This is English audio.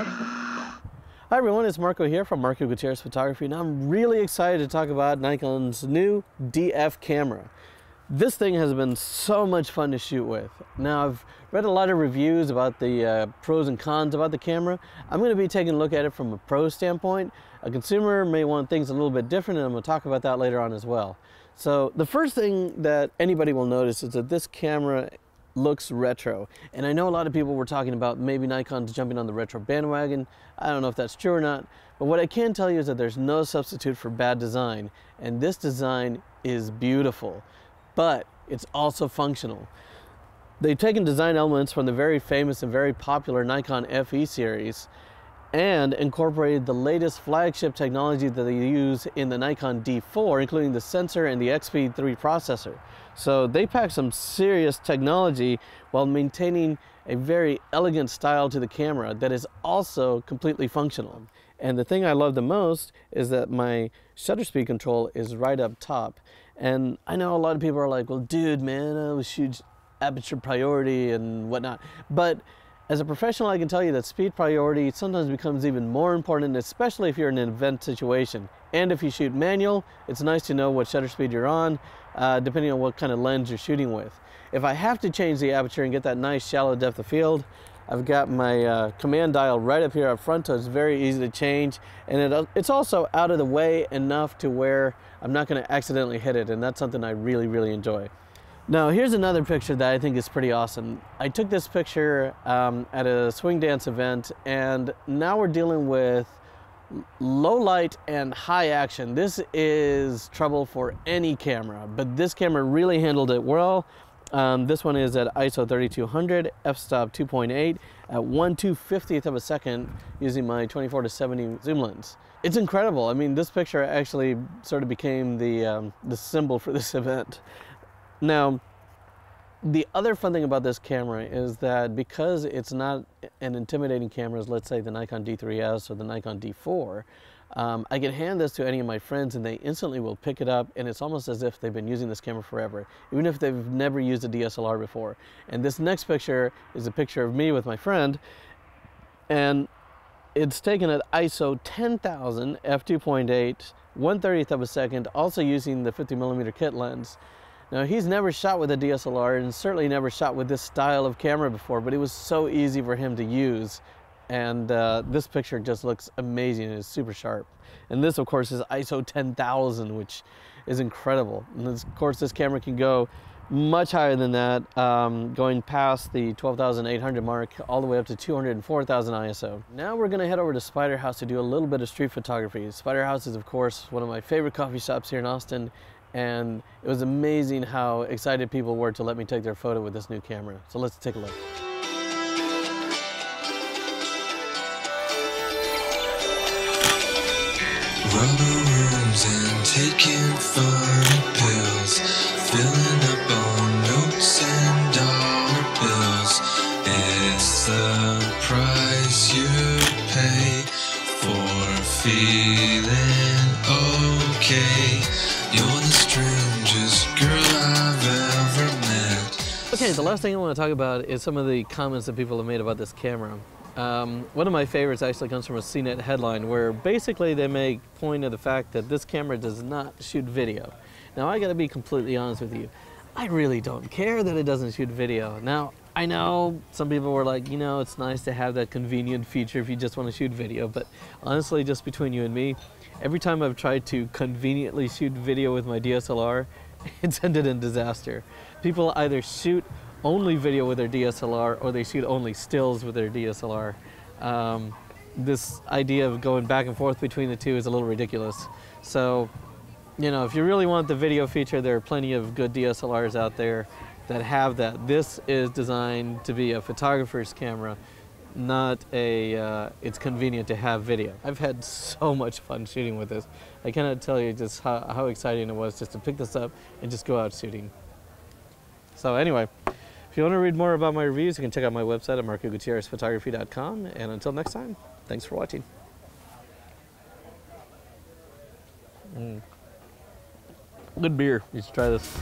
Hi everyone, it's Marco here from Marco Gutierrez Photography, and I'm really excited to talk about Nikon's new DF camera. This thing has been so much fun to shoot with. Now, I've read a lot of reviews about the pros and cons about the camera. I'm going to be taking a look at it from a pro standpoint. A consumer may want things a little bit different, and I'm going to talk about that later on as well. So the first thing that anybody will notice is that this camera looks retro, and I know a lot of people were talking about maybe Nikon's jumping on the retro bandwagon. I don't know if that's true or not, but what I can tell you is that there's no substitute for bad design, and this design is beautiful, but it's also functional. They've taken design elements from the very famous and very popular Nikon FE series and incorporated the latest flagship technology that they use in the Nikon D4, including the sensor and the XP3 processor. So they pack some serious technology while maintaining a very elegant style to the camera that is also completely functional. And the thing I love the most is that my shutter speed control is right up top. And I know a lot of people are like, well, dude, man, I was shoot aperture priority and whatnot. But as a professional, I can tell you that speed priority sometimes becomes even more important, especially if you're in an event situation. And if you shoot manual, it's nice to know what shutter speed you're on, depending on what kind of lens you're shooting with. If I have to change the aperture and get that nice shallow depth of field, I've got my command dial right up here up front, so it's very easy to change. And it's also out of the way enough to where I'm not going to accidentally hit it, and that's something I really, really enjoy. Now, here's another picture that I think is pretty awesome. I took this picture at a swing dance event, and now we're dealing with low light and high action. This is trouble for any camera, but this camera really handled it well. This one is at ISO 3200, f-stop 2.8 at 1/250th of a second using my 24-70 zoom lens. It's incredible. I mean, this picture actually sort of became the symbol for this event. Now, the other fun thing about this camera is that because it's not an intimidating camera as, let's say, the Nikon D3S or the Nikon D4, I can hand this to any of my friends and they instantly will pick it up, and it's almost as if they've been using this camera forever, even if they've never used a DSLR before. And this next picture is a picture of me with my friend, and it's taken at ISO 10,000, f2.8, 1/30th of a second, also using the 50mm kit lens. Now, he's never shot with a DSLR and certainly never shot with this style of camera before, but it was so easy for him to use. And this picture just looks amazing and is super sharp. And this, of course, is ISO 10,000, which is incredible. And this, of course, this camera can go much higher than that, going past the 12,800 mark all the way up to 204,000 ISO. Now we're going to head over to Spider House to do a little bit of street photography. Spider House is, of course, one of my favorite coffee shops here in Austin. And it was amazing how excited people were to let me take their photo with this new camera. So let's take a look. Rubber rooms and taking fun pills, filling up on notes and dollar bills. It's the price you pay for feeling okay. You're the strangest girl I've ever met. Okay, the last thing I want to talk about is some of the comments that people have made about this camera. One of my favorites actually comes from a CNET headline where basically they make point of the fact that this camera does not shoot video. Now, I gotta be completely honest with you. I really don't care that it doesn't shoot video. Now, I know some people were like, you know, it's nice to have that convenient feature if you just want to shoot video, but honestly, just between you and me, every time I've tried to conveniently shoot video with my DSLR, it's ended in disaster. People either shoot only video with their DSLR or they shoot only stills with their DSLR. This idea of going back and forth between the two is a little ridiculous. So, you know, if you really want the video feature, there are plenty of good DSLRs out there that have that. This is designed to be a photographer's camera, not a, it's convenient to have video. I've had so much fun shooting with this. I cannot tell you just how exciting it was just to pick this up and just go out shooting. So anyway, if you want to read more about my reviews, you can check out my website at marcogutierrezphotography.com. And until next time, thanks for watching. Good beer. You should try this.